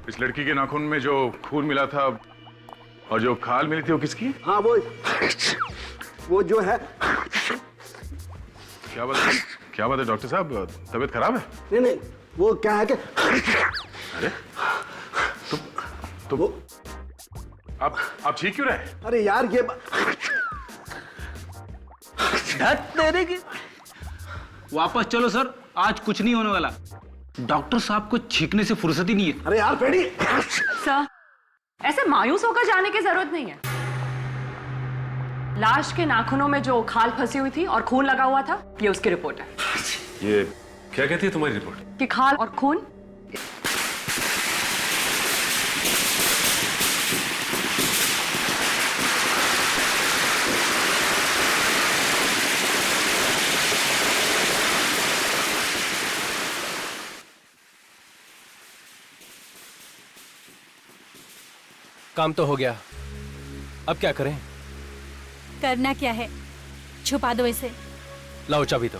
इस लड़की के नाखून में जो खून मिला था और जो खाल मिली थी वो किसकी? हाँ वो जो है। क्या बात है डॉक्टर साहब, तबीयत खराब है? नहीं वो क्या है कि अरे तो आप ठीक क्यों रहे? अरे यार ये तेरे की वापस चलो सर, आज कुछ नहीं होने वाला। डॉक्टर साहब को छींकने से फुर्सत ही नहीं है। अरे यार पेड़ी। सर, ऐसे मायूस होकर जाने की जरूरत नहीं है। लाश के नाखूनों में जो खाल फंसी हुई थी और खून लगा हुआ था, ये उसकी रिपोर्ट है। ये क्या कहती है तुम्हारी रिपोर्ट? कि खाल और खून काम तो हो गया, अब क्या करें? करना क्या है, छुपा दो इसे। लाओ चाबी दो,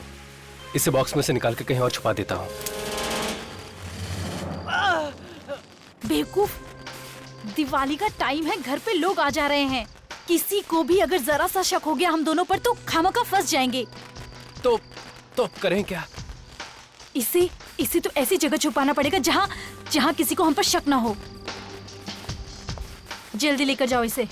इसे बॉक्स में से निकाल के कहीं और छुपा देता हूँ। बेवकूफ, दिवाली का टाइम है, घर पे लोग आ जा रहे हैं। किसी को भी अगर जरा सा शक हो गया हम दोनों पर तो खामखा फंस जाएंगे। तो करें क्या? इसे तो ऐसी जगह छुपाना पड़ेगा जहाँ किसी को हम पर शक ना हो। जल्दी लेकर जाओ इसे।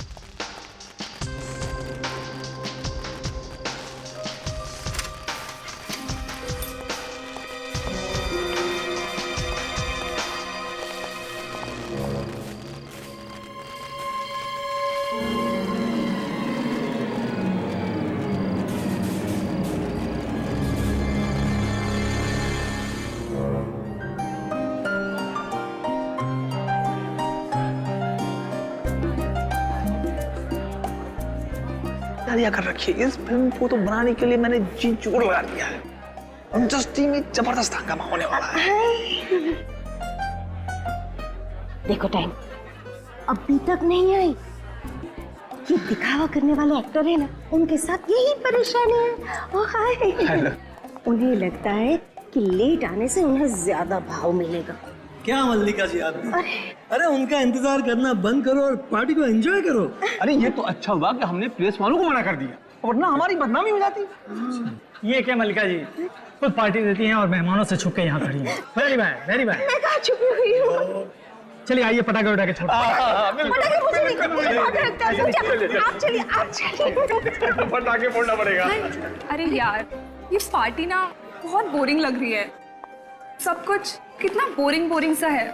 तैयारियां कर रखी है। इस फिल्म को तो बनाने के लिए मैंने जी जोड़ लगा दिया है। इंडस्ट्री में जबरदस्त हंगामा होने वाला है। देखो टाइम अभी तक नहीं आई। ये दिखावा करने वाले एक्टर है ना, उनके साथ यही परेशानी है। ओ हाय, उन्हें लगता है कि लेट आने से उन्हें ज्यादा भाव मिलेगा। क्या मल्लिका जी आदमी, अरे उनका इंतजार करना बंद करो और पार्टी को एंजॉय करो। अरे ये तो अच्छा हुआ कि हमने प्रेस वालों को मना कर दिया, वरना हमारी बदनामी हो जाती। ये क्या मल्लिका जी खुद पार्टी देती हैं और मेहमानों से छुप के यहाँ खड़ी हैं। Very bad, very bad. मैं कहाँ छुपी हुई हूँ? चलिए आइए पटाखे उठा के छोड़ो। पटाखे फोड़ना पड़ेगा। अरे यार, ये पार्टी ना बहुत बोरिंग लग रही है। सब कुछ कितना बोरिंग सा है,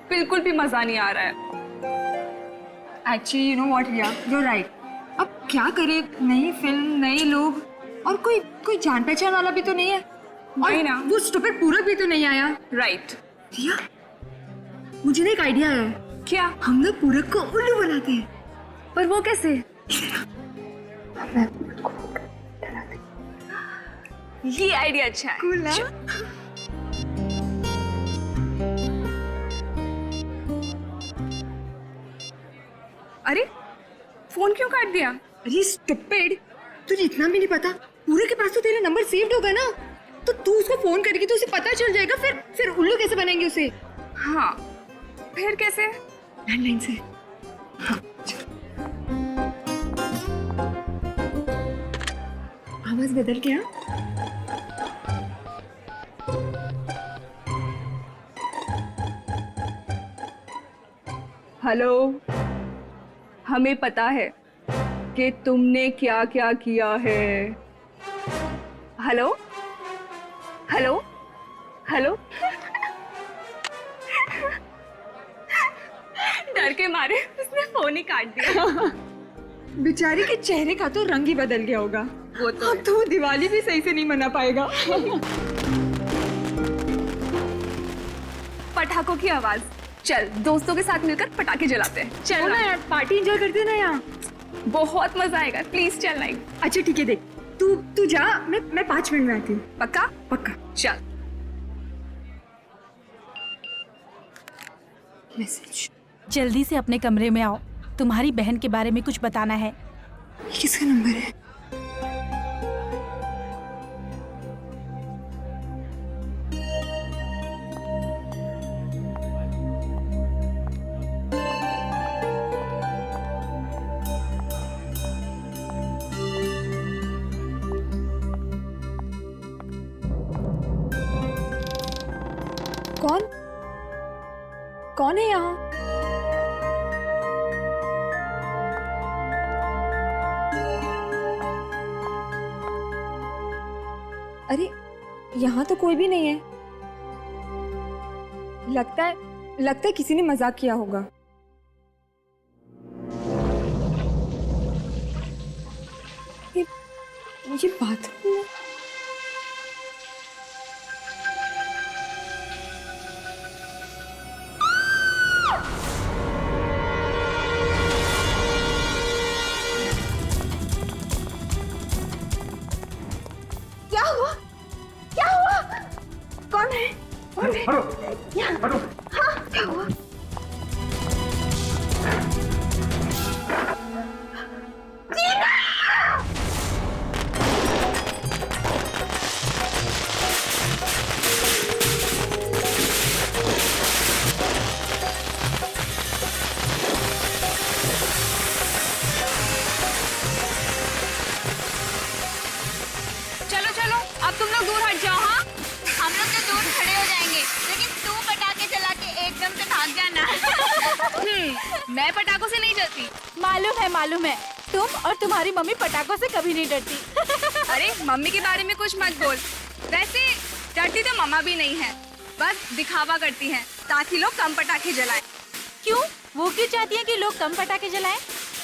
बिल्कुल भी मजा नहीं आ रहा है। Actually you know what Riya, you right. अब क्या करे, नई फिल्म, नए लोग और कोई जान पहचान वाला भी तो नहीं है। और ना वो स्टूपिड पूरक भी तो नहीं आया। राइट रिया, मुझे ना एक आइडिया है। क्या? हम लोग पूरक को उल्लू बनाते हैं। पर वो कैसे? ये आइडिया अच्छा है। कूल ना? अरे फोन क्यों काट दिया? अरे स्टूपिड, तुझे इतना भी नहीं पता, पूरे के पास तो तेरा नंबर सेव्ड होगा ना, तो तू उसको फोन करेगी तो उसे पता चल जाएगा। फिर उल्लू कैसे बनेंगे उसे? हाँ, फिर कैसे? लैंडलाइन से। हाँ, आवाज बदल गया। हेलो, हमें पता है कि तुमने क्या क्या किया है। Hello hello hello. डर के मारे उसने फोन ही काट दिया। बेचारी के चेहरे का तो रंग ही बदल गया होगा। वो तो अब तो दिवाली भी सही से नहीं मना पाएगा। पटाखों की आवाज। चल दोस्तों के साथ मिलकर पटाखे जलाते हैं। चल ना यार, पार्टी एंजॉय करते हैं ना यहाँ, बहुत मजा आएगा। प्लीज चल नाइक। अच्छा ठीक है, देख तू जा, मैं 5 मिनट में आती हूँ। पक्का? पक्का। चल। मैसेज। जल्दी से अपने कमरे में आओ, तुम्हारी बहन के बारे में कुछ बताना है। किसका नंबर है? कौन है यहाँ? अरे यहाँ तो कोई भी नहीं है। लगता है किसी ने मजाक किया होगा। ये बाथरूम में क्या हुआ? क्या हुआ? कौन है? कौन है? हाँ, क्या हुआ? चलो चलो, अब तुम लोग दूर हट जाओ। हाँ, हम लोग तो दूर खड़े हो जाएंगे, लेकिन तू पटाखे चला के एकदम से भाग जाना। मैं पटाखों से नहीं डरती। मालूम है, तुम और तुम्हारी मम्मी पटाखों से कभी नहीं डरती। अरे मम्मी के बारे में कुछ मत बोल। वैसे डरती तो मम्मा भी नहीं है, बस दिखावा करती हैं ताकि लोग कम पटाखे जलाएं। क्यों? वो क्यों चाहती है कि लोग कम पटाखे जलाएं?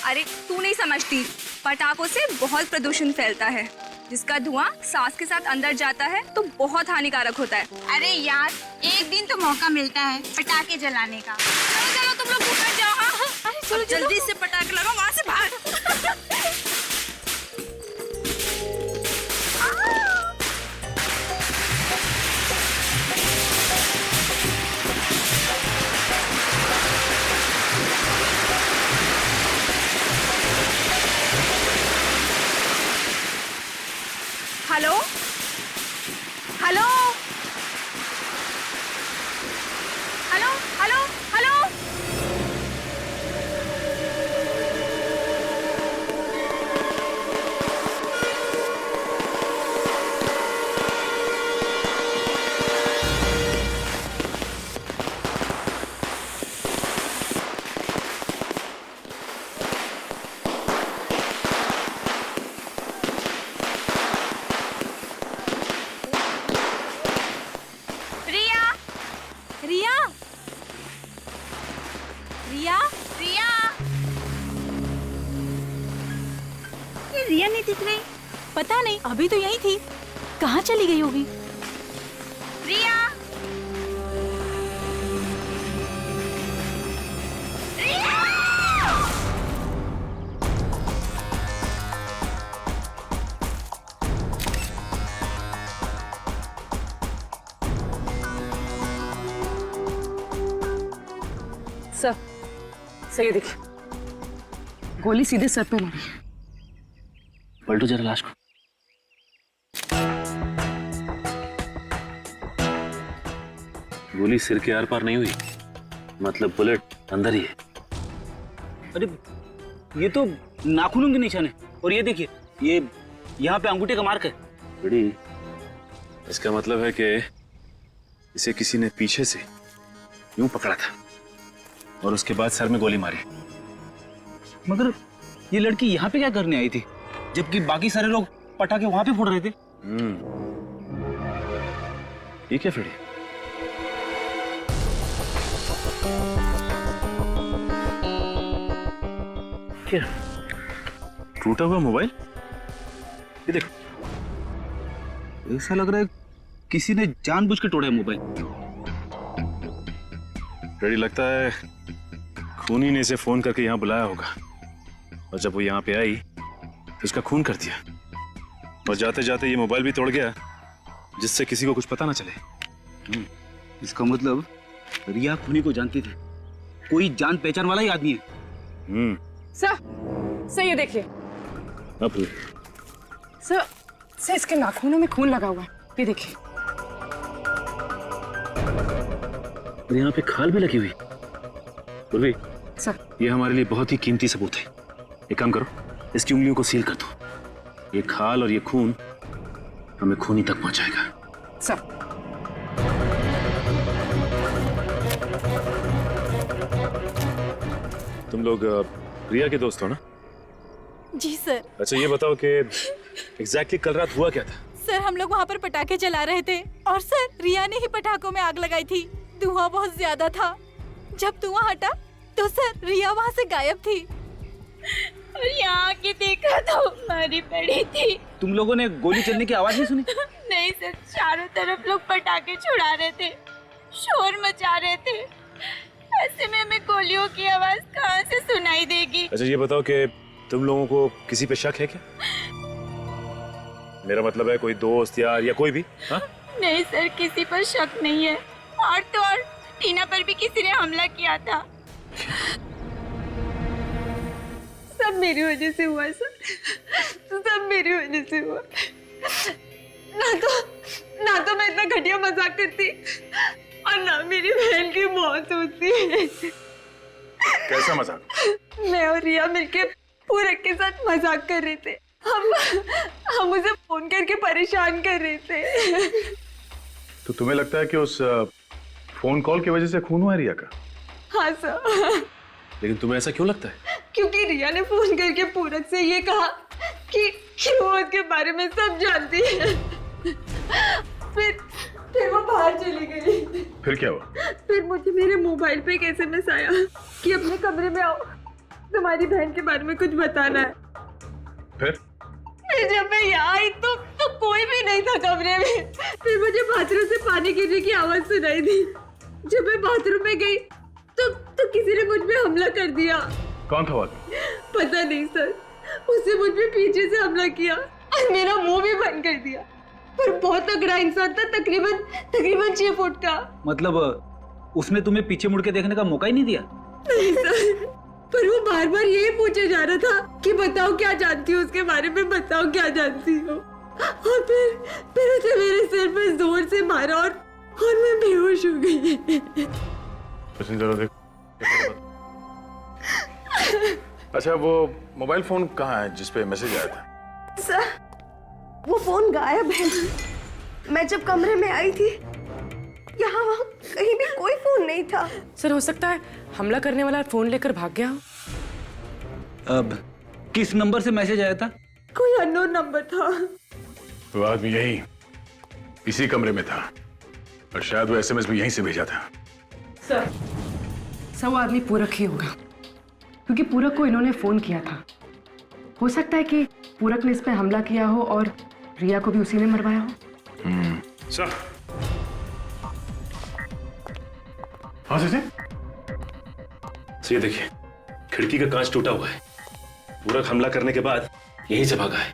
अरे तू नहीं समझती, पटाखों से बहुत प्रदूषण फैलता है, जिसका धुआं सांस के साथ अंदर जाता है तो बहुत हानिकारक होता है। अरे यार, एक दिन तो मौका मिलता है पटाखे जलाने का। चलो चलो, तुम लोग दूर हट जाओ। हाँ, अरे चलो जल्दी से पटाखे लगाओ, वहाँ से भाग। Hello hello hello hello hello. Riya नहीं दिख रही। पता नहीं, अभी तो यही थी, कहाँ चली गई होगी? रिया, सर ये देखिए, गोली सीधे सर पे मारी। पलटो जरा लाश को। गोली सिर के आर पार नहीं हुई, मतलब बुलेट अंदर ही है। अरे ये तो नाखूनों के निशान है, और ये देखिए, ये यहाँ पे अंगूठे का मार्क है। बड़ी, इसका मतलब है कि इसे किसी ने पीछे से यूं पकड़ा था और उसके बाद सर में गोली मारी। मगर ये लड़की यहाँ पे क्या करने आई थी, जबकि बाकी सारे लोग पटाखे वहां पे फोड़ रहे थे? ठीक है फिर। क्या टूटा हुआ मोबाइल? ये देखो, ऐसा लग रहा है किसी ने जानबूझ के तोड़ा है मोबाइल। रेडी, लगता है खूनी ने इसे फोन करके यहाँ बुलाया होगा, और जब वो यहाँ पे आई तो उसका खून कर दिया, और जाते जाते ये मोबाइल भी तोड़ गया जिससे किसी को कुछ पता ना चले। इसका मतलब रिया खूनी को जानती थी, कोई जान पहचान वाला ही आदमी है। सर ये देखिए, अब सर इसके नाखूनों में खून लगा हुआ है, ये देखिए। और यहाँ पे खाल भी लगी हुई। पूर्वी, सर ये हमारे लिए बहुत ही कीमती सबूत है। एक काम करो, इसकी उंगलियों को सील कर दो। ये खाल और ये खून हमें खूनी तक पहुंचाएगा। सर तुम लोग रिया के दोस्त हो ना? जी सर। अच्छा ये बताओ कि एग्जैक्टली कल रात हुआ क्या था? सर हम लोग वहाँ पर पटाखे जला रहे थे और सर रिया ने ही पटाखों में आग लगाई थी। धुआं बहुत ज्यादा था। जब धुआं हटा तो सर रिया वहाँ से गायब थी और यहाँ आके देखा तो मारी पड़ी थी। तुम लोगों ने गोली चलने की आवाज नहीं सुनी? नहीं सर, चारों तरफ लोग पटाखे छुड़ा रहे थे, शोर मचा रहे थे। ऐसे में हमें गोलियों की आवाज कहाँ से सुनाई देगी? अच्छा ये बताओ कि तुम लोगों को किसी पे शक है क्या? मेरा मतलब है कोई दोस्त यार या कोई भी? हाँ? नहीं सर, किसी पर शक नहीं है। और तो और टीना पर भी किसी ने हमला किया था। सब मेरी वजह से हुआ सर, सब मेरी वजह से हुआ। ना तो मैं इतना घटिया मजाक करती और ना मेरी बहन की मौत होती। कैसा मजाक? मैं और रिया मिलके पूरक के साथ मजाक कर रहे थे। हम उसे फोन करके परेशान कर रहे थे। तो तुम्हें लगता है कि उस फोन कॉल की वजह से खून हुआ है रिया का? हाँ सर। लेकिन तुम्हें ऐसा क्यों लगता है? क्योंकि रिया ने फोन करके पूरक से ये कहा कि वो उसके बारे में सब जानती है। फिर वो बाहर चली गई। फिर क्या हुआ? फिर मुझे मेरे मोबाइल पे एक SMS आया कि अपने कमरे में आओ, तुम्हारी बहन के बारे में कुछ बताना है। फिर जब मैं यहाँ आई तो कोई भी नहीं था कमरे में। फिर मुझे बाथरूम से पानी गिरने की आवाज सुनाई दी। जब मैं बाथरूम में गई तो किसी ने मुझ पे हमला कर दिया। कौन था वो? पता नहीं सर, उसने मुझ पे पीछे से हमला किया और मेरा मुंह भी बंद कर दिया। पर बहुत तगड़ा इंसान था, तकरीबन 6 फुट का। मतलब उसने तुम्हें पीछे मुड़ के देखने का मौका ही नहीं दिया? नहीं सर, पर वो बार बार यही पूछे जा रहा था कि बताओ क्या जानती हो उसके बारे में, बताओ क्या जानती हो। और फिर उसे मेरे सिर पे जोर से मारा और मैं बेहोश हो गई। जरा देख। अच्छा वो मोबाइल फोन कहाँ है जिस पे मैसेज आया था? सर वो फोन गायब है। मैं जब कमरे में आई थी यहाँ वहाँ कहीं भी कोई फोन नहीं था। सर हो सकता है हमला करने वाला फोन लेकर भाग गया हो। अब किस नंबर से मैसेज आया था? कोई अननोन नंबर था। वो आदमी यही इसी कमरे में था और शायद वो SMS भी यहीं से भेजा था। सर वो आदमी पूरक ही होगा, क्योंकि पूरक को इन्होंने फोन किया था। हो सकता है कि पूरक ने इस पे हमला किया हो और रिया को भी उसी ने मरवाया हो। सर। हाँ सर। ये देखिए खिड़की का कांच टूटा हुआ है। पूरक हमला करने के बाद यहीं से भागा है।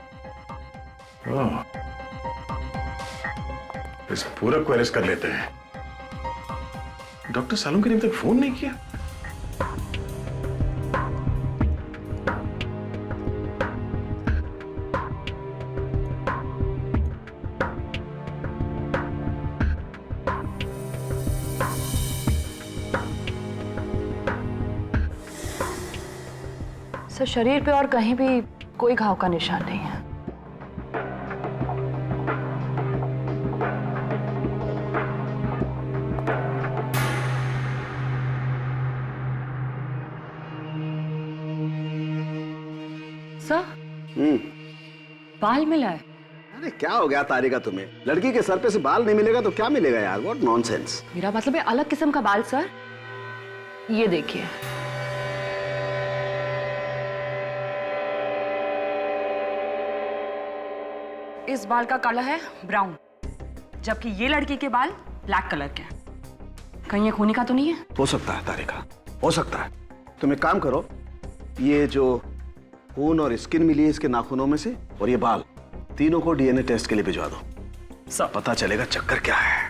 इस पूरक को अरेस्ट कर लेते हैं। डॉक्टर सालुंके ने अभी तक फोन नहीं किया। सर शरीर पे और कहीं भी कोई घाव का निशान नहीं है। बाल मिला है। अरे क्या हो गया तारिका तुम्हें? लड़की के सर पे से बाल नहीं मिलेगा तो क्या मिलेगा यार? What nonsense. मेरा मतलब है अलग किस्म का बाल सर। ये देखिए। इस बाल का कलर है ब्राउन, जबकि ये लड़की के बाल ब्लैक कलर के। कहीं ये खूनी का तो नहीं है? हो सकता है तारिका, हो सकता है। तुम एक काम करो, ये जो खून और स्किन मिली है इसके नाखूनों में से और ये बाल, तीनों को DNA टेस्ट के लिए भिजवा दो। सब पता चलेगा चक्कर क्या है।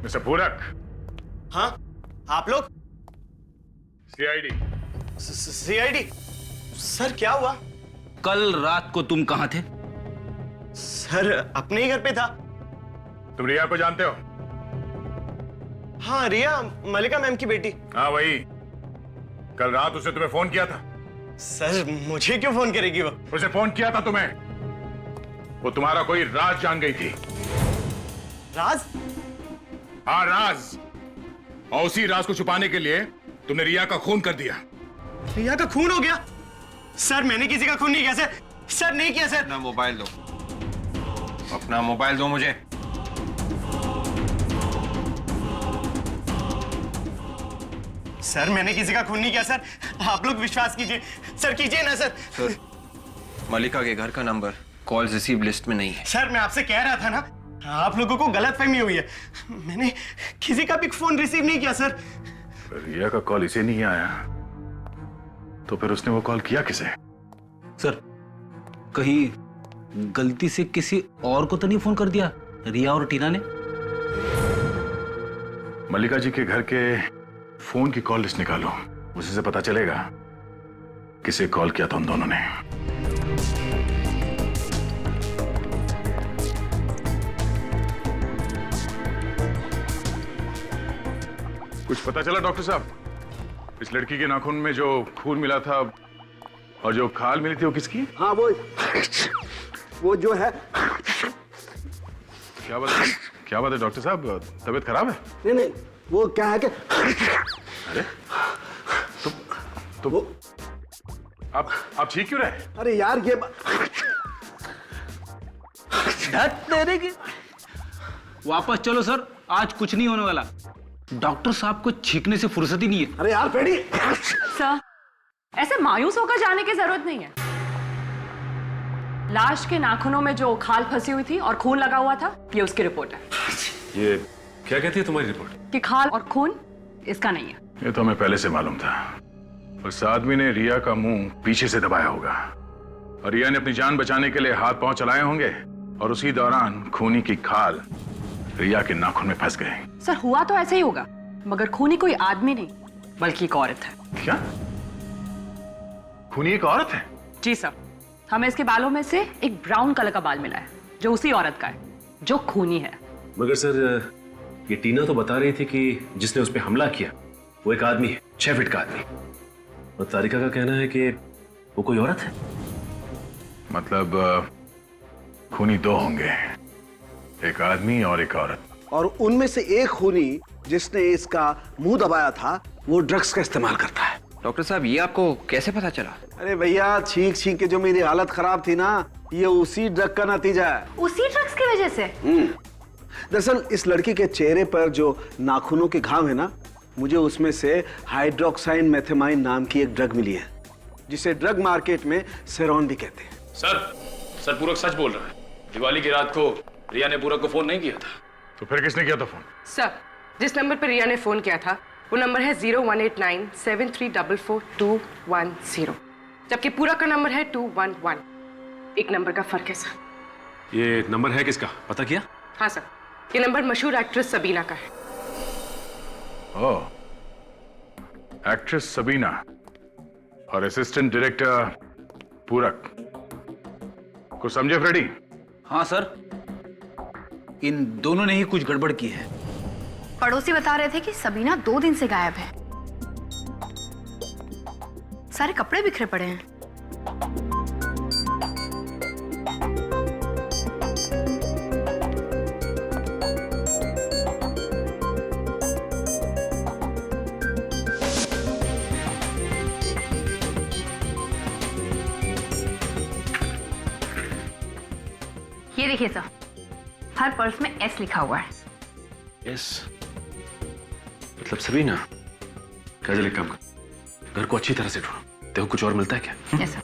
मिस्टर पूरक। हाँ आप लोग? CID। सर क्या हुआ? कल रात को तुम कहाँ थे? सर अपने ही घर पे था। तुम रिया को जानते हो? हाँ रिया, मलिका मैम की बेटी। हाँ वही, कल रात उसने तुम्हें फोन किया था। सर मुझे क्यों फोन करेगी वो? उसे फोन किया था तुम्हें, वो तुम्हारा कोई राज जान गई थी। राज? हाँ राज, और उसी राज को छुपाने के लिए तुमने रिया का खून कर दिया। रिया का खून हो गया? सर मैंने किसी का खून नहीं किया सर। सर नहीं किया सर। अपना मोबाइल दो, अपना मोबाइल दो मुझे। सर मैंने किसी का खून नहीं किया सर, आप लोग विश्वास कीजिए सर, कीजिए ना सर। सर मलिका के घर का नंबर कॉल रिसीव लिस्ट में नहीं है। सर मैं आपसे कह रहा था ना, आप लोगों को गलतफहमी हुई है, मैंने किसी का भी फोन रिसीव नहीं किया सर। रिया का कॉल इसे नहीं आया तो फिर उसने वो कॉल किया किसे? सर कहीं गलती से किसी और को तो नहीं फोन कर दिया रिया और टीना ने? मल्लिका जी के घर के फोन की कॉल लिस्ट निकालो, उसी से पता चलेगा किसे कॉल किया था उन दोनों ने। कुछ पता चला डॉक्टर साहब? इस लड़की के नाखून में जो खून मिला था और जो खाल मिली थी वो किसकी? हाँ वो जो है। क्या बात है डॉक्टर साहब, तबीयत खराब है? नहीं वो क्या है कि अरे तो वो आप ठीक क्यों रहे? अरे यार ये तेरे की वापस चलो सर, आज कुछ नहीं होने वाला। डॉक्टर साहब को छींकने से फुर्सत ही नहीं है। अरे यार पेड़ी। सर ऐसे मायूस होकर जाने की जरूरत नहीं है। लाश के नाखूनों में जो खाल फंसी हुई थी और खून लगा हुआ था, ये उसकी रिपोर्ट है। ये क्या कहती है तुम्हारी रिपोर्ट? कि खाल और खून इसका नहीं है। ये तो हमें पहले से मालूम था। उस आदमी ने रिया का मुंह पीछे से दबाया होगा और रिया ने अपनी जान बचाने के लिए हाथ पांव चलाए होंगे और उसी दौरान खूनी की खाल रिया के नाखून में फंस गए। सर हुआ तो ऐसे ही होगा, मगर खूनी कोई आदमी नहीं बल्कि एक औरत है। क्या? खूनी एक औरत है? जी सर, हमें इसके बालों में से एक ब्राउन कलर का बाल मिला है जो उसी औरत का है जो खूनी है। मगर सर ये टीना तो बता रही थी कि जिसने उस पर हमला किया वो एक आदमी है, 6 फीट का आदमी, और तारिका का कहना है कि वो कोई औरत है। मतलब खूनी 2 होंगे, एक आदमी और एक औरत। और उनमें से एक खूनी जिसने इसका मुंह दबाया था वो ड्रग्स का इस्तेमाल करता है। डॉक्टर साहब ये आपको कैसे पता चला? अरे भैया छींक छींक के जो मेरी हालत खराब थी ना, ये उसी ड्रग का नतीजा है। उसी ड्रग्स की वजह से? दरअसल इस लड़की के चेहरे पर जो नाखूनों के घाव है ना, मुझे उसमें से हाइड्रोक्साइन मेथेमाइन नाम की एक ड्रग मिली है जिसे ड्रग मार्केट में सेरॉन भी कहते हैं। सर पूरक सच बोल रहा है। दिवाली की रात को रिया ने पूरक को फोन नहीं किया था। तो फिर किसने किया था फोन? सर जिस नंबर पर रिया ने फोन किया था वो नंबर है 018973442210, जबकि पूरक का नंबर है 211। एक नंबर का फर्क है सर। ये नंबर है किसका पता किया? हाँ सर, ये नंबर मशहूर एक्ट्रेस सबीना का है। ओह, एक्ट्रेस सबीना और असिस्टेंट डायरेक्टर पूरक। कुछ समझे फ्रेडी? हाँ सर, इन दोनों ने ही कुछ गड़बड़ की है। पड़ोसी बता रहे थे कि सबीना 2 दिन से गायब है। सारे कपड़े बिखरे पड़े हैं। ये देखिए सर, हर पर्स में एस लिखा हुआ है। यस, मतलब सबीना, काजल एक काम कर, घर को अच्छी तरह से ढूंढो, देखो कुछ और मिलता है क्या? Yes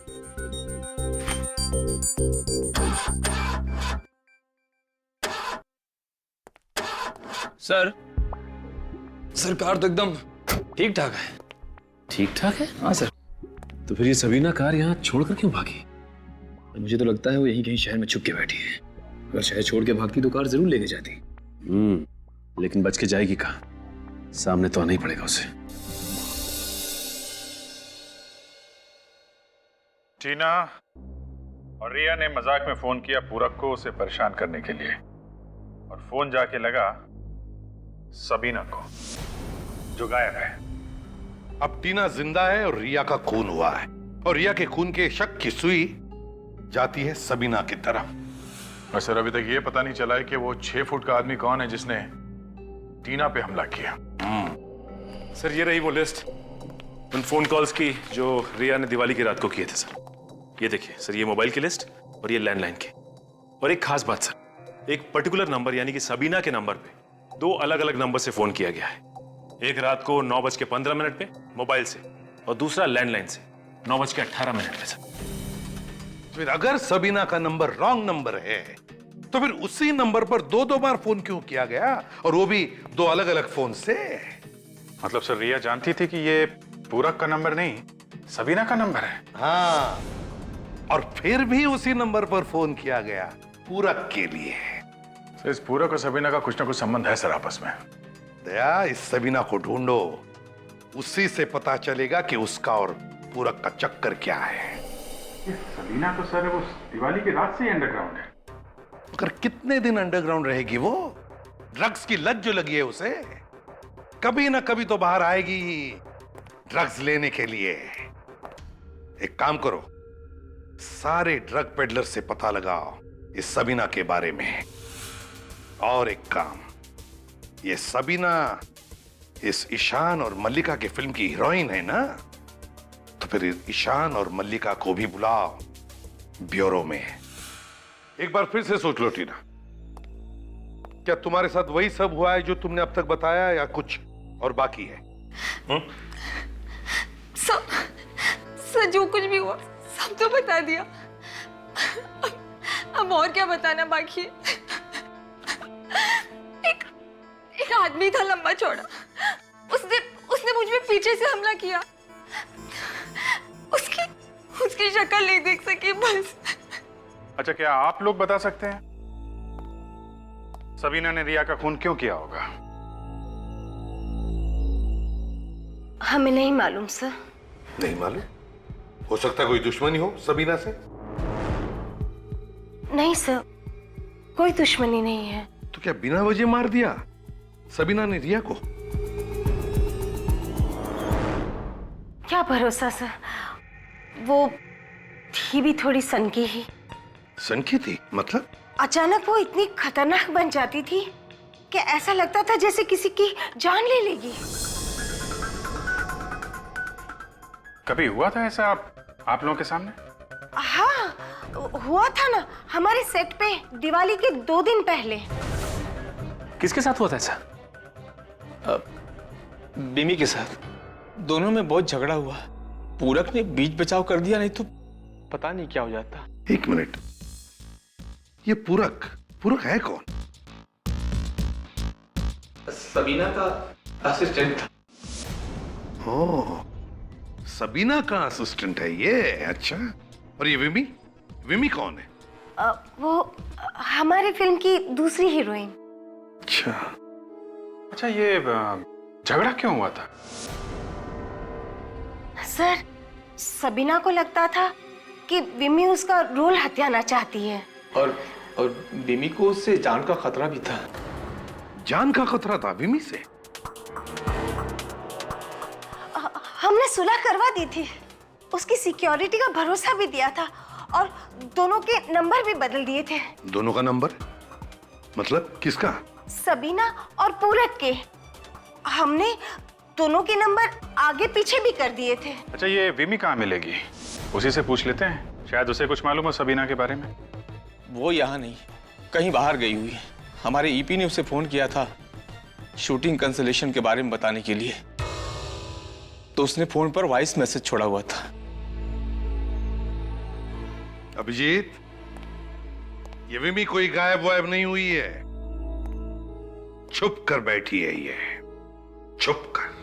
sir. सर कार तो एकदम ठीक ठाक है। ठीक ठाक है? हाँ सर। तो फिर ये सबीना कार यहाँ छोड़कर क्यों भागी? मुझे तो लगता है वो यहीं कहीं शहर में छुप के बैठी है। अगर शहर छोड़ के भागती तो कार जरूर लेके जाती। लेकिन बच के जाएगी कहाँ? सामने तो आना ही पड़ेगा उसे। टीना और रिया ने मजाक में फोन किया पूरक को उसे परेशान करने के लिए, और फोन जाके लगा सबीना को। जो गायब है। अब टीना जिंदा है और रिया का खून हुआ है, और रिया के खून के शक की सुई जाती है सबीना की तरफ। और सर अभी तक ये पता नहीं चला है कि वो 6 फुट का आदमी कौन है जिसने टीना पे हमला किया। सर ये रही वो लिस्ट उन फोन कॉल्स की जो रिया ने दिवाली की रात को किए थे सर। ये देखिए सर, ये मोबाइल की लिस्ट और ये लैंडलाइन की। और एक खास बात सर, एक पर्टिकुलर नंबर यानी कि सबीना के नंबर पे 2 अलग अलग नंबर से फोन किया गया है। एक रात को 9:15 पे मोबाइल से, और दूसरा लैंडलाइन से 9:18 पे सर। फिर अगर सबीना का नंबर रॉन्ग नंबर है तो फिर उसी नंबर पर 2-2 बार फोन क्यों किया गया, और वो भी 2 अलग अलग फोन से? मतलब सर रिया जानती थी कि ये पूरक का नंबर नहीं सबीना का नंबर है। हाँ, और फिर भी उसी नंबर पर फोन किया गया पूरक के लिए। तो इस पूरक और सबीना का कुछ ना कुछ संबंध है सर आपस में। दया, इस सबीना को ढूंढो, उसी से पता चलेगा कि उसका और पूरक का चक्कर क्या है। सबीना तो सर वो दिवाली की रात से ही अंडरग्राउंड है। मगर कितने दिन अंडरग्राउंड रहेगी वो? ड्रग्स की लत जो लगी है उसे, कभी ना कभी तो बाहर आएगी ही ड्रग्स लेने के लिए। एक काम करो, सारे ड्रग पेडलर से पता लगाओ इस सबीना के बारे में। और एक काम, ये सबीना इस ईशान और मल्लिका के फिल्म की हीरोइन है ना, तो फिर ईशान और मल्लिका को भी बुलाओ ब्यूरो में। एक बार फिर से सोच लो टीना, क्या तुम्हारे साथ वही सब हुआ है जो तुमने अब तक बताया, या कुछ और बाकी है? सर जो कुछ भी हुआ सब तो बता दिया, अब और क्या बताना बाकी है। एक आदमी था लंबा चौड़ा, उसने मुझ में पीछे से हमला किया। उसकी शक्ल नहीं देख सकी बस। अच्छा, क्या आप लोग बता सकते हैं सबीना ने रिया का खून क्यों किया होगा? हमें नहीं मालूम सर। नहीं मालूम? हो सकता है कोई दुश्मनी हो सबीना से? नहीं सर, कोई दुश्मनी नहीं है। तो क्या बिना वजह मार दिया सबीना ने रिया को? क्या भरोसा सर, वो थी भी थोड़ी सनकी ही। सनकी थी मतलब? अचानक वो इतनी खतरनाक बन जाती थी कि ऐसा लगता था जैसे किसी की जान ले लेगी। कभी हुआ था ऐसा आप लोगों के सामने? हाँ, हुआ था ना, हमारे सेट पे दिवाली के 2 दिन पहले। किसके साथ हुआ था ऐसा? बिमी के साथ। दोनों में बहुत झगड़ा हुआ, पूरक ने बीच बचाव कर दिया, नहीं तो पता नहीं क्या हो जाता। एक मिनट, ये पूरक है कौन? सबीना का असिस्टेंट था। ओह, सबीना का असिस्टेंट है ये? अच्छा, और ये विमी कौन है? वो हमारी फिल्म की दूसरी हीरोइन। अच्छा, ये झगड़ा क्यों हुआ था? सर, सबीना को लगता था कि विमी उसका रोल हथियाना चाहती है, और विमी को उससे जान का खतरा भी था। जान का खतरा था विमी से? हमने सुलह करवा दी थी, उसकी सिक्योरिटी का भरोसा भी दिया था, और दोनों के नंबर भी बदल दिए थे। दोनों का नंबर मतलब किसका? सबीना और पूरक के। हमने दोनों के नंबर आगे पीछे भी कर दिए थे। अच्छा, ये विमी कहाँ मिलेगी? उसी से पूछ लेते हैं, शायद उसे कुछ मालूम हो सबीना के बारे में। वो यहाँ नहीं, कहीं बाहर गई हुई है। हमारे ईपी ने उसे फोन किया था शूटिंग कैंसलेशन के बारे में बताने के लिए, तो उसने फोन पर वॉइस मैसेज छोड़ा हुआ था। अभिजीत, ये विमी कोई गायब वायब नहीं हुई है, छुप कर बैठी है ये, छुप कर।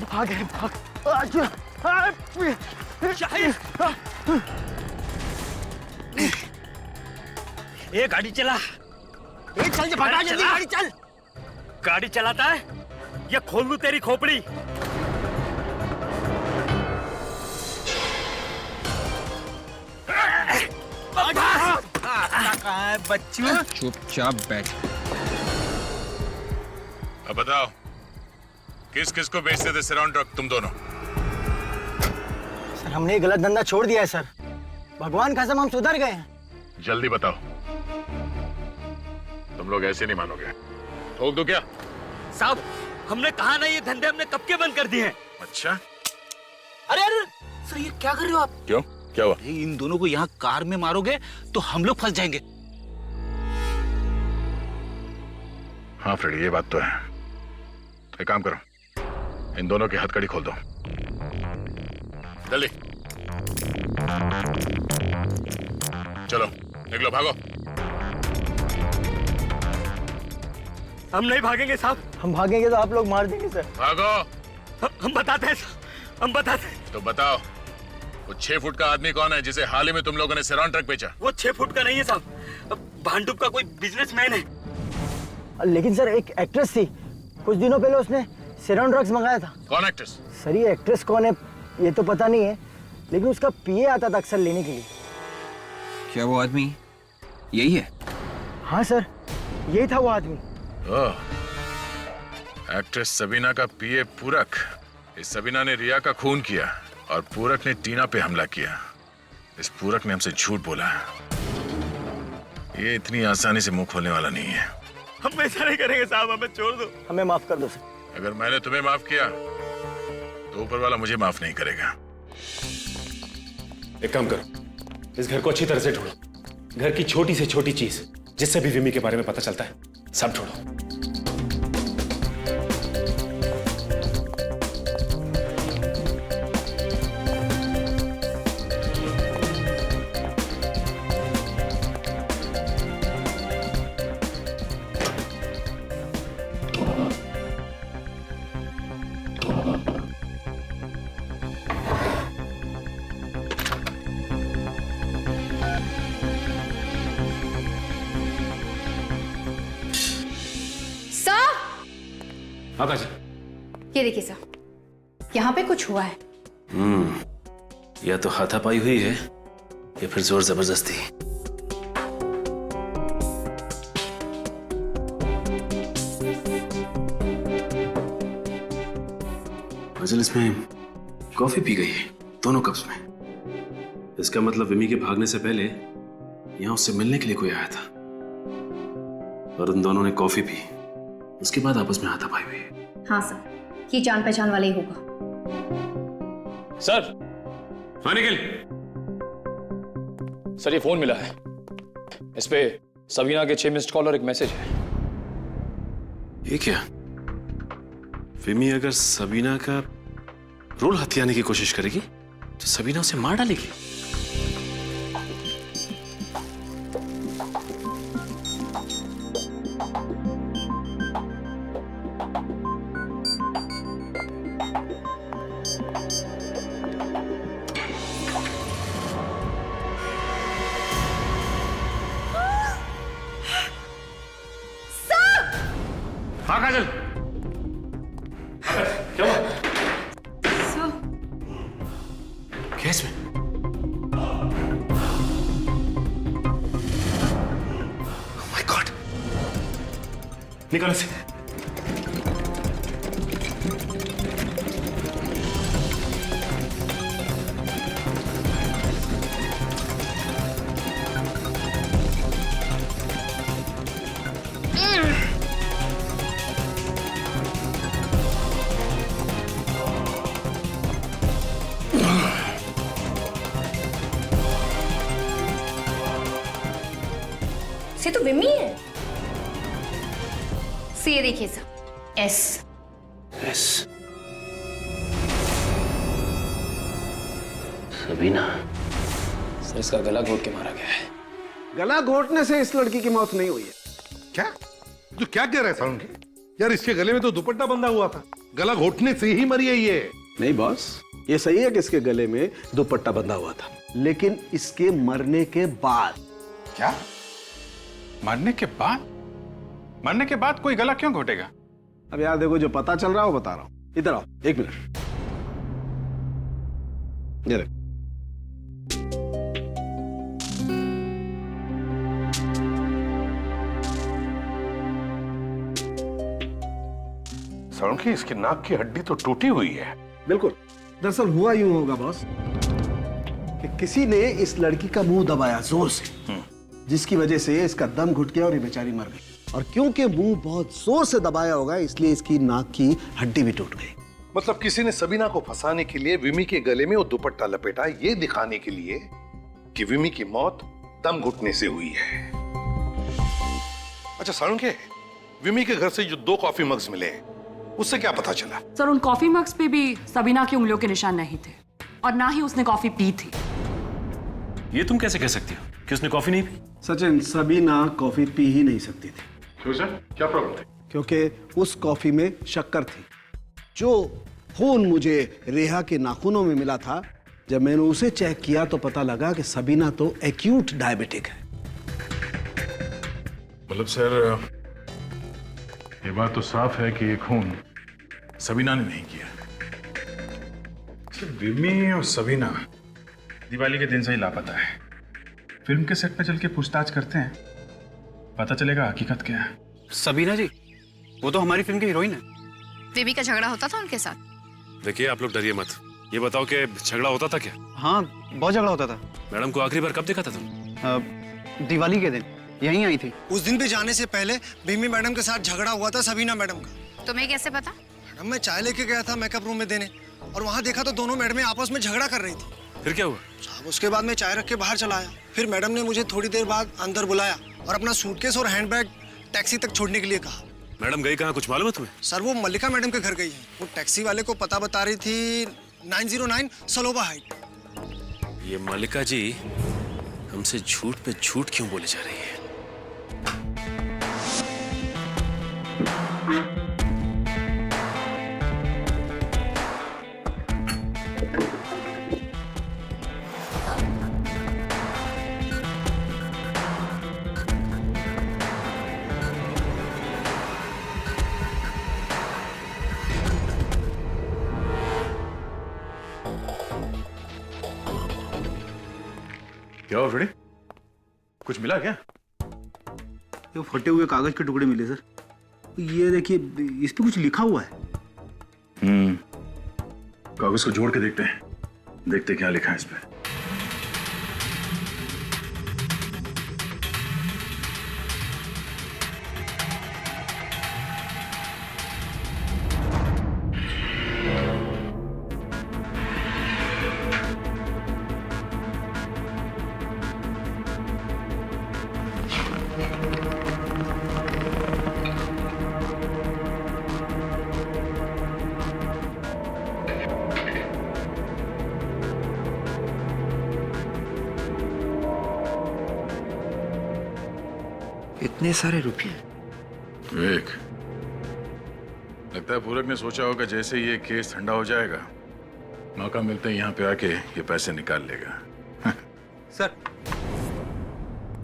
भाग। ये गाड़ी चला, चल भगा जल्दी, गाड़ी चल। गाड़ी चलाता है या खोल लूं तेरी खोपड़ी? है बच्चू? चुपचाप बैठ। अब बताओ, किस किस को बेचते थे सिरॉन ड्रग तुम दोनों? सर हमने ये गलत धंधा छोड़ दिया है सर। भगवान कसम हम सुधर गए हैं। जल्दी बताओ, तुम लोग ऐसे नहीं मानोगे। ठोक दो क्या? साहब हमने कहा ना, ये धंधे हमने कब के बंद कर दिए हैं। अच्छा, अरे अरे सर ये क्या कर रहे हो आप? क्यों, क्या हुआ? इन दोनों को यहाँ कार में मारोगे तो हम लोग फंस जाएंगे। हाँ फ्रेडी, ये बात तो है। एक काम करो, इन दोनों की हथकड़ी खोल दो जल्दी। चलो निकलो, भागो। हम नहीं भागेंगे साहब। हम भागेंगे तो आप लोग मार देंगे सर। भागो। हम बताते हैं साहब, हम बताते हैं। तो बताओ, वो 6 फुट का आदमी कौन है जिसे हाल ही में तुम लोगों ने सिरॉन ट्रक बेचा? वो 6 फुट का नहीं है साहब, भांडुप का कोई बिजनेसमैन है। लेकिन सर एक एक्ट्रेस थी, कुछ दिनों पहले उसने सिरॉन ड्रग्स मंगाया था। कौन एक्ट्रेस? सर ये एक्ट्रेस कौन है ये तो पता नहीं है, लेकिन उसका पीए आता था अक्सर लेने के लिए। क्या वो आदमी यही है? हाँ सर, यही था वो आदमी। ओह, एक्ट्रेस सबीना का पीए पूरक। इस सबीना ने रिया का खून किया और पूरक ने टीना पे हमला किया। इस पूरक ने हमसे झूठ बोला। ये इतनी आसानी से मुंह खोलने वाला नहीं है। हम ऐसा नहीं करेंगे साहब, हमें छोड़ दो। हमें माफ कर दो सर। अगर मैंने तुम्हें माफ किया तो ऊपर वाला मुझे माफ नहीं करेगा। एक काम करो, इस घर को अच्छी तरह से ढूंढो। घर की छोटी से छोटी चीज जिससे भी विमी के बारे में पता चलता है, सब ढूंढो। हाँ काजी। ये देखिए सर, यहाँ पे कुछ हुआ है। या तो हाथापाई हुई है या फिर जोर जबरदस्ती। फजल इसमें कॉफी पी गई है, दोनों कप्स में। इसका मतलब विमी के भागने से पहले यहाँ उससे मिलने के लिए कोई आया था और उन दोनों ने कॉफी पी, उसके बाद आपस में हाथापाई हुई। हाँ सर, ये जान पहचान वाला ही होगा। सर। हाँ निखिल। सर ये फोन मिला है, इस पे सबीना के 6 मिस्ड कॉल और एक मैसेज है। ये क्या? विमी अगर सबीना का रोल हथियाने की कोशिश करेगी तो सबीना उसे मार डालेगी। हाँ काजल, क्या हुआ? क्या इसमें? Oh my God! निकालो इसे। ये तो विमी है। से ये देखिए sir, S. S. Sabina. Sir इसका गला घोट के मारा गया है। गला घोटने से इस लड़की की मौत नहीं हुई है। क्या तू क्या कह रहा है साउंड के? यार इसके गले में तो दुपट्टा बंधा हुआ था, गला घोटने से ही मरी है ये। नहीं बॉस, ये सही है कि इसके गले में दुपट्टा बंधा हुआ था, लेकिन इसके मरने के बाद। क्या? मरने के बाद? मरने के बाद कोई गला क्यों घोटेगा? अब यार देखो, जो पता चल रहा है वो बता रहा हूं। इधर आओ, 1 मिनट। ये देखो। साळुंखे, इसकी नाक की हड्डी तो टूटी हुई है। बिल्कुल। दरअसल हुआ यूं होगा बॉस कि किसी ने इस लड़की का मुंह दबाया जोर से, जिसकी वजह से इसका दम घुट गया और ये बेचारी मर गई। और क्योंकि मुंह बहुत जोर से दबाया होगा, इसलिए इसकी नाक की हड्डी भी टूट गई। मतलब किसी ने सबीना को फंसाने के लिए विमी के गले में वो दुपट्टा लपेटा, ये दिखाने के लिए कि विमी की मौत दम घुटने से हुई है। अच्छा साळुंखे, विमी के घर से जो 2 कॉफी मग्स मिले, उससे क्या पता चला? सर, उन कॉफी मग्स पे भी सबीना की उंगलियों के निशान नहीं थे और ना ही उसने कॉफी पी थी। ये तुम कैसे कह सकती हो कि उसने कॉफी नहीं पी? सचिन, सबीना कॉफी पी ही नहीं सकती थी। क्यों सर, क्या प्रॉब्लम थी? क्योंकि उस कॉफी में शक्कर थी। जो खून मुझे रेहा के नाखूनों में मिला था, जब मैंने उसे चेक किया तो पता लगा कि सबीना तो एक्यूट डायबिटिक है। मतलब सर, ये बात तो साफ है कि ये खून सबीना ने नहीं किया। विमी और सबीना दिवाली के दिन से ही लापता है। फिल्म के सेट पे चल के पूछताछ करते हैं, पता चलेगा हकीकत क्या है। सबीना जी, वो तो हमारी फिल्म की हीरोइन है। बेबी का झगड़ा होता था उनके साथ। देखिए, आप लोग डरिए मत। ये बताओ कि झगड़ा होता था क्या? हाँ, बहुत झगड़ा होता था। मैडम को आखिरी बार कब देखा था तुम? दिवाली के दिन यहीं आई थी। उस दिन भी जाने से पहले भीमी मैडम के साथ झगड़ा हुआ था सबीना मैडम का। तुम्हें कैसे पता? मैडम, मैं चाय लेके गया था मेकअप रूम में देने, और वहाँ देखा तो दोनों मैडमें आपस में झगड़ा कर रही थी। फिर क्या हुआ? साहब, उसके बाद मैं चाय रख के बाहर चला आया। फिर मैडम ने मुझे थोड़ी देर बाद अंदर बुलाया और अपना सूटकेस और हैंडबैग टैक्सी तक छोड़ने के लिए कहा। मैडम गई कहाँ, कुछ मालूम है तुम्हें? सर, वो मल्लिका मैडम के घर गई है। वो टैक्सी वाले को पता बता रही थी 909 सलोबा हाइट। ये मल्लिका जी हमसे झूठ पे झूठ क्यों बोले जा रही है? क्या हुआ फ्रेडी? कुछ मिला क्या? ये फटे हुए कागज के टुकड़े मिले सर। ये देखिए, इस पे कुछ लिखा हुआ है। कागज को जोड़ के देखते हैं, देखते क्या लिखा है इस पे। इतने सारे रुपये? विवेक, लगता है पूरक ने सोचा होगा जैसे ये केस ठंडा हो जाएगा, मौका मिलते ही यहाँ पे आके ये पैसे निकाल लेगा। सर,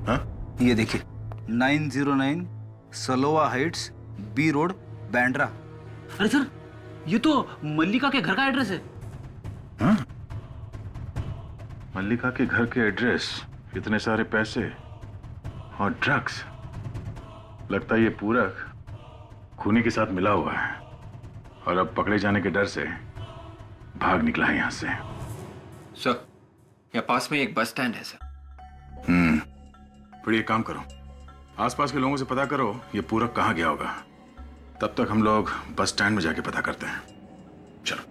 हाँ? ये देखिए, 909 सलोवा हाइट्स, बी रोड, बैंड्रा। अरे सर, ये तो मल्लिका के घर का एड्रेस है। हाँ? मल्लिका के घर के एड्रेस, इतने सारे पैसे और ड्रग्स। लगता है ये पूरक खूनी के साथ मिला हुआ है और अब पकड़े जाने के डर से भाग निकला है यहाँ से। सर, यहाँ पास में एक बस स्टैंड है सर। फिर ये काम करो, आसपास के लोगों से पता करो ये पूरक कहाँ गया होगा। तब तक हम लोग बस स्टैंड में जाके पता करते हैं। चलो।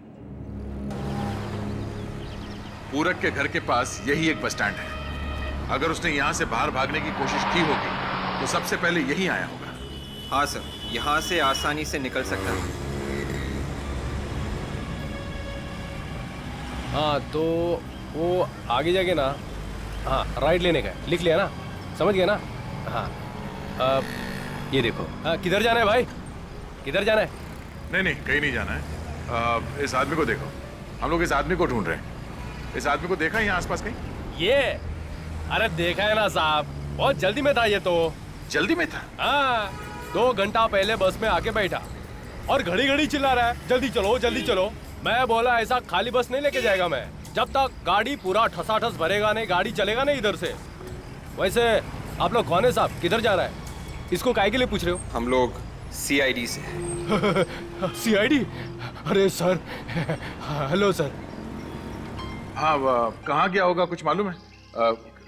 पूरक के घर के पास यही एक बस स्टैंड है। अगर उसने यहाँ से बाहर भागने की कोशिश की होगी तो सबसे पहले यही आया होगा। हाँ सर, यहाँ से आसानी से निकल सकता है। हाँ, तो वो आगे जाके ना, हाँ राइट लेने का है, लिख लिया ना, समझ गया ना? हाँ, ये देखो। किधर जाना है भाई, किधर जाना है? नहीं नहीं, कहीं नहीं जाना है। इस आदमी को देखो, हम लोग इस आदमी को ढूंढ रहे हैं। इस आदमी को देखा है यहाँ आसपास कहीं? ये, अरे देखा है ना साहब, बहुत जल्दी में था ये तो। जल्दी में था? हाँ, 2 घंटा पहले बस में आके बैठा और घड़ी घड़ी चिल्ला रहा है, जल्दी चलो जल्दी चलो। मैं बोला ऐसा खाली बस नहीं लेके जाएगा मैं, जब तक गाड़ी पूरा ठसाठस भरेगा नहीं, गाड़ी चलेगा नहीं इधर से। वैसे आप लोग कौन है साहब, किधर जा रहा है? इसको काहे के लिए पूछ रहे हो? हम लोग सीआईडी से। सीआईडी? अरे सर, हेलो सर। हाँ, कहाँ गया होगा कुछ मालूम है?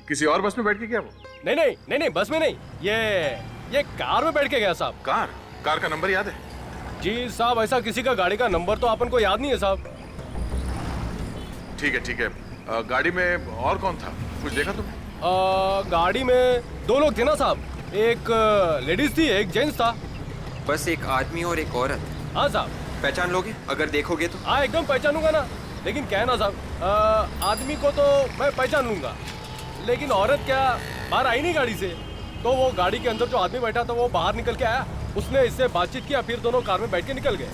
किसी और बस में बैठ के गया वो? नहीं, बस में नहीं, ये कार में बैठ के गया साहब। कार का नंबर याद है? जी साहब, ऐसा किसी का गाड़ी का नंबर तो अपन को याद नहीं है साहब। ठीक है। गाड़ी में और कौन था, कुछ देखा तुमने? गाड़ी में 2 लोग थे ना साहब, एक लेडीज थी, एक जेंट्स था। बस एक आदमी और एक औरत। हाँ साहब। पहचान लोगे अगर देखोगे तो? हाँ, एकदम पहचानूंगा ना, लेकिन क्या है ना साहब, आदमी को तो मैं पहचान लूंगा, लेकिन औरत क्या बाहर आई नहीं गाड़ी से। तो वो गाड़ी के अंदर जो आदमी बैठा था वो बाहर निकल के आया, उसने इससे बातचीत किया, फिर दोनों कार में बैठ के निकल गए।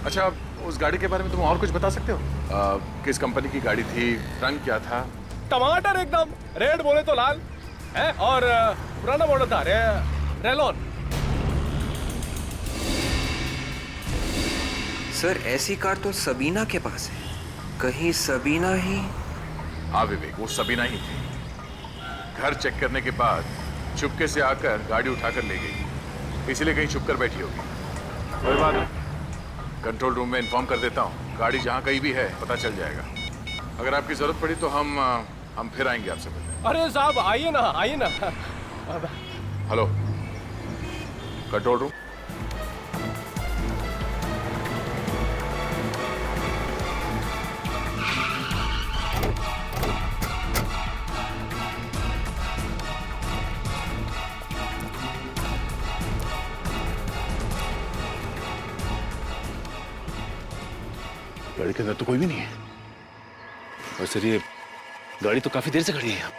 अच्छा, उस गाड़ी के बारे में तुम और कुछ बता सकते हो? किस कंपनी की गाड़ी थी, रंग क्या था? टमाटर एकदम, रेड बोले तो लाल है, और पुराना मॉडल था, रेलॉन। सर ऐसी कार तो सबीना के पास है, कहीं सबीना ही? हाँ विवेक, वो सबीना ही थी। घर चेक करने के बाद चुपके से आकर गाड़ी उठाकर ले गई, इसलिए कहीं छुप कर बैठी होगी। कोई बात नहीं, कंट्रोल रूम में इन्फॉर्म कर देता हूँ, गाड़ी जहाँ कहीं भी है पता चल जाएगा। अगर आपकी जरूरत पड़ी तो हम फिर आएंगे आपसे मिलने। अरे साहब आइए ना। Hello, control room. गाड़ी के अंदर तो कोई भी नहीं है। और सर ये गाड़ी तो काफी देर से खड़ी है।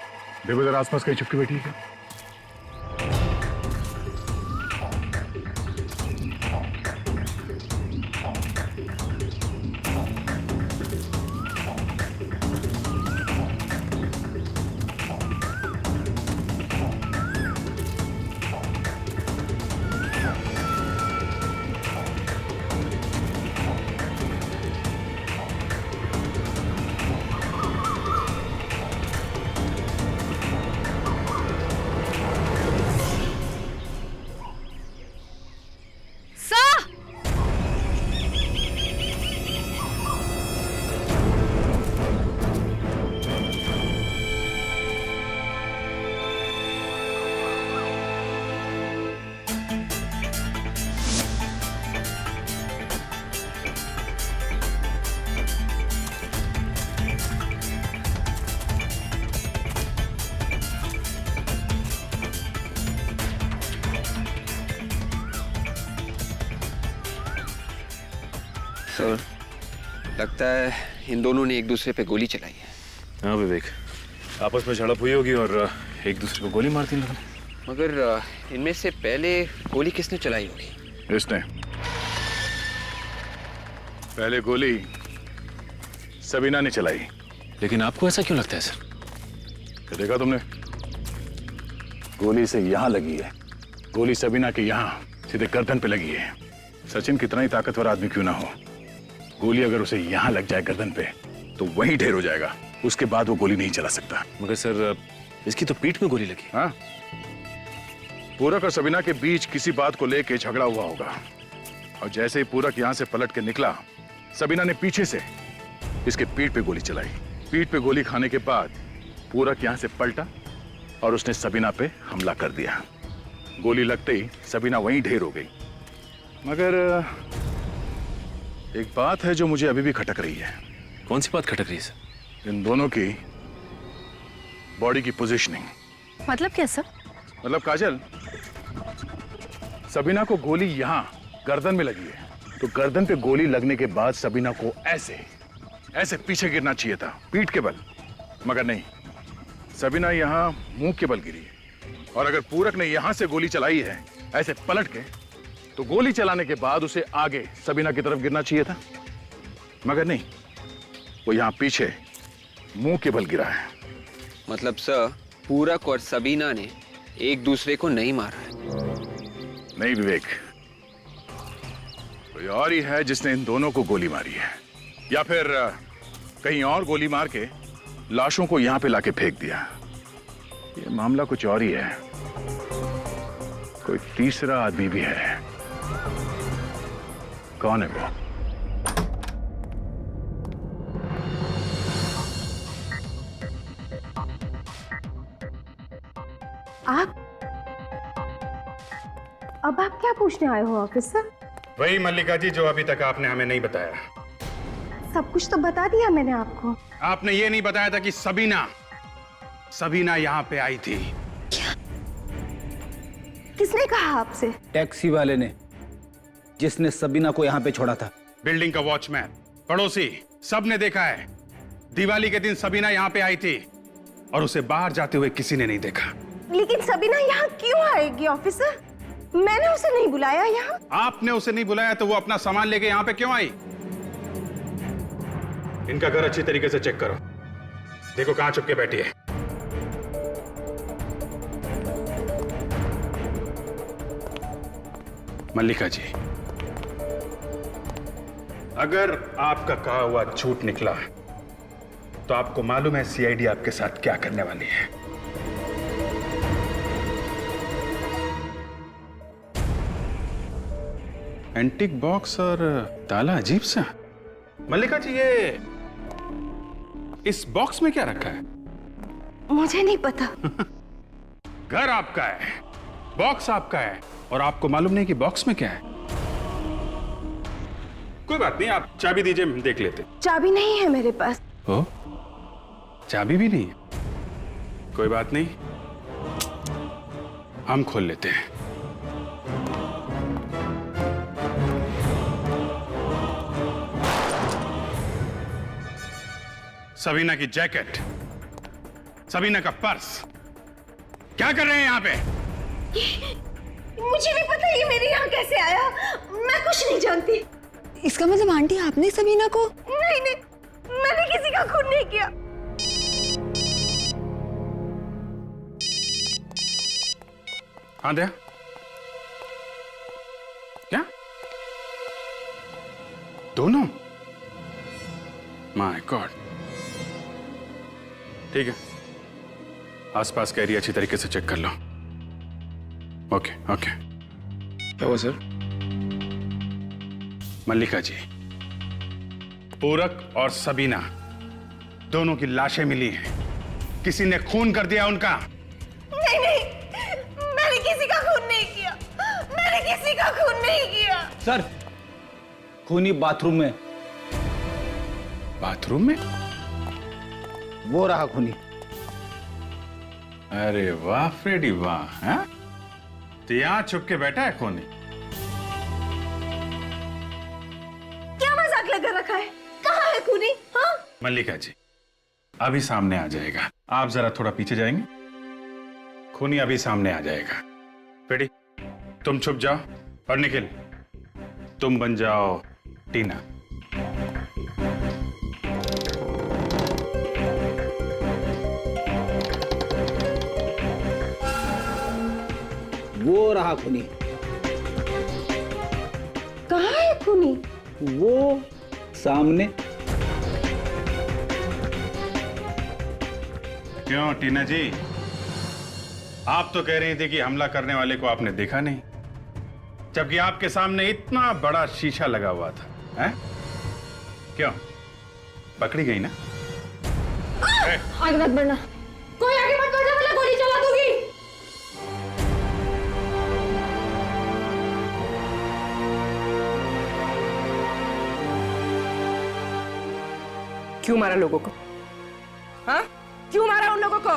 देखो जरा आसपास कहीं छुपके बैठी है क्या? सर लगता है इन दोनों ने एक दूसरे पे गोली चलाई है। हाँ विवेक, आपस में झड़प हुई होगी और एक दूसरे को गोली मारती लोगों ने। मगर इनमें से पहले गोली किसने चलाई होगी? इसने। पहले गोली सबीना ने चलाई। लेकिन आपको ऐसा क्यों लगता है सर? क्या देखा तुमने? गोली से यहां लगी है, गोली सबीना के यहां सीधे गर्दन पे लगी है। सचिन कितना ही ताकतवर आदमी क्यों ना हो, गोली अगर उसे यहां लग जाए गर्दन पे तो वहीं ढेर हो जाएगा, उसके बाद वो गोली नहीं चला सकता। मगर सर इसकी तो पीठ में गोली लगी। हाँ, पूरक और सबीना के बीच किसी बात को लेके झगड़ा हुआ होगा, और जैसे ही पूरक यहां से पलट के निकला, सबीना ने पीछे से इसके पीठ पे गोली चलाई। पीठ पे गोली खाने के बाद पूरक यहां से पलटा और उसने सबीना पे हमला कर दिया। गोली लगते ही सबीना वहीं ढेर हो गई। मगर एक बात है जो मुझे अभी भी खटक रही है। कौन सी बात खटक रही है सर? इन दोनों की बॉडी की पोजीशनिंग। मतलब क्या सर? मतलब काजल, सबीना को गोली यहां गर्दन में लगी है, तो गर्दन पे गोली लगने के बाद सबीना को ऐसे ऐसे पीछे गिरना चाहिए था, पीठ के बल। मगर नहीं, सबीना यहां मुंह के बल गिरी है। और अगर पूरक ने यहां से गोली चलाई है ऐसे पलट के, तो गोली चलाने के बाद उसे आगे सबीना की तरफ गिरना चाहिए था। मगर नहीं, वो यहां पीछे मुंह के बल गिरा है। मतलब सर पूरक और सबीना ने एक दूसरे को नहीं मारा है? नहीं विवेक, कोई और ही है जिसने इन दोनों को गोली मारी है, या फिर कहीं और गोली मार के लाशों को यहां पे लाके फेंक दिया। ये मामला कुछ और ही है, कोई तीसरा आदमी भी है। कौन है वो? आप अब आप क्या पूछने आए हो ऑफिसर? वही मल्लिका जी जो अभी तक आपने हमें नहीं बताया। सब कुछ तो बता दिया मैंने आपको। आपने ये नहीं बताया था कि सबीना यहाँ पे आई थी। क्या? किसने कहा आपसे? टैक्सी वाले ने, जिसने सबीना को यहाँ पे छोड़ा था। बिल्डिंग का वॉचमैन, पड़ोसी, सब ने देखा है। दिवाली के दिन सबीना यहाँ पे आई थी और उसे बाहर जाते हुए किसी ने नहीं देखा। लेकिन सबीना यहाँ क्यों आएगी ऑफिसर? मैंने उसे नहीं बुलाया यहाँ। आपने उसे नहीं बुलाया तो वो अपना सामान लेके यहाँ पे क्यों आई? इनका घर अच्छी तरीके से चेक करो, देखो कहां छुप के बैठी है। मल्लिका जी, अगर आपका कहा हुआ झूठ निकला तो आपको मालूम है सीआईडी आपके साथ क्या करने वाली है। एंटीक बॉक्स और ताला अजीब सा। मल्लिका जी, ये इस बॉक्स में क्या रखा है? मुझे नहीं पता। घर आपका है, बॉक्स आपका है और आपको मालूम नहीं कि बॉक्स में क्या है। कोई बात नहीं, आप चाबी दीजिए, हम देख लेते। चाबी नहीं है मेरे पास। ओ, चाबी भी नहीं है? कोई बात नहीं, हम खोल लेते हैं। सबीना की जैकेट, सबीना का पर्स, क्या कर रहे हैं यहाँ पे? मुझे नहीं पता ये मेरे यहाँ कैसे आया। मैं कुछ नहीं जानती। इसका मतलब आंटी आपने सबीना को? नहीं नहीं, मैंने किसी का खून नहीं किया। हाँ दया, क्या दोनों? My God. ठीक है, आसपास का एरिया अच्छी तरीके से चेक कर लो। Okay okay. क्या हुआ सर? मल्लिका जी, पूरक और सबीना दोनों की लाशें मिली हैं। किसी ने खून कर दिया उनका। नहीं नहीं, मैंने किसी का खून नहीं किया। मैंने किसी का खून नहीं किया। सर, खूनी बाथरूम में। बाथरूम में? वो रहा खूनी। अरे वाह फ्रेडी वाह, हैं? तो यहां छुप के बैठा है खूनी। क्या मजाक लगा रखा है? कहाँ है खूनी? हाँ? मल्लिका जी, अभी सामने आ जाएगा। आप जरा थोड़ा पीछे जाएंगे, खूनी अभी सामने आ जाएगा। फ्रेडी, तुम छुप जाओ और निखिल, तुम बन जाओ टीना। वो रहा खूनी। कहाँ है खूनी? वो सामने। क्यों टीना जी, आप तो कह रही थी कि हमला करने वाले को आपने देखा नहीं, जबकि आपके सामने इतना बड़ा शीशा लगा हुआ था, हैं? क्यों पकड़ी गई ना? आगे मत बढ़ना, कोई आगे मत बढ़ना वरना गोली चला दूंगी। क्यों मारा लोगों को? हाँ? क्यों मारा उन लोगों को?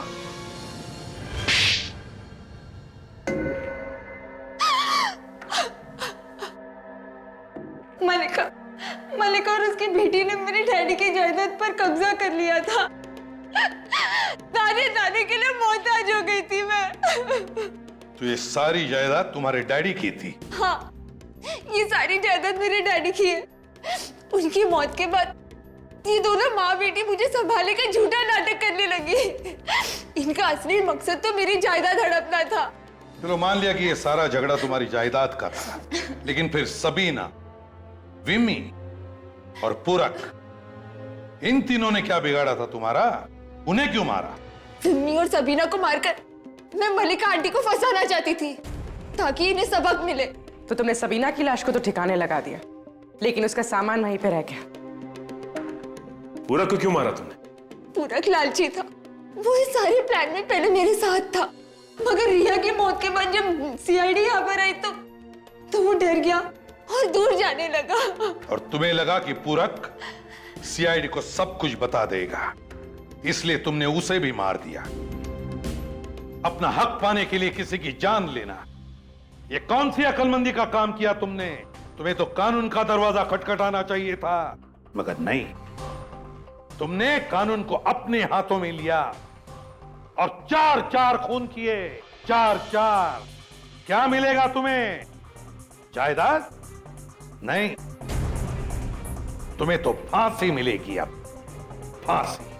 मलिका और उसकी बेटी ने मेरे डैडी की जायदाद पर कब्जा कर लिया था। दाने के लिए मोहताज हो गई थी मैं। तो ये सारी जायदाद तुम्हारे डैडी की थी? हाँ, ये सारी जायदाद मेरे डैडी की है। उनकी मौत के बाद ये दोनों माँ बेटी मुझे संभालने का झूठा नाटक करने लगी। इनका असली मकसद तो मेरी जायदाद हड़पना था। चलो मान लिया कि ये सारा झगड़ा तुम्हारी जायदाद का था, लेकिन फिर सबीना, विमी और पूरक, इन तीनों ने क्या बिगाड़ा था तुम्हारा? उन्हें क्यों मारा? विमी और सबीना को मारकर मैं मलिका आंटी को फंसाना चाहती थी ताकि इन्हें सबक मिले। तो तुमने सबीना की लाश को तो ठिकाने लगा दिया, लेकिन उसका सामान वहीं पे रह गया। पूरक को क्यों मारा तुमने? पूरक लालची था, वो इस सारे प्लान में पहले मेरे साथ था, मगर रिया की मौत के बाद जब सीआईडी यहाँ पर आई तो वो डर गया और दूर जाने लगा। और तुम्हें लगा कि पूरक सीआईडी को सब कुछ बता देगा, इसलिए तुमने उसे भी मार दिया। अपना हक पाने के लिए किसी की जान लेना, ये कौन सी अक्लमंदी का काम किया तुमने? तुम्हें तो कानून का दरवाजा खटखटाना चाहिए था, मगर नहीं, तुमने कानून को अपने हाथों में लिया और 4-4 खून किए। 4-4 क्या मिलेगा तुम्हें? जायदाद? नहीं, तुम्हें तो फांसी मिलेगी। अब फांसी।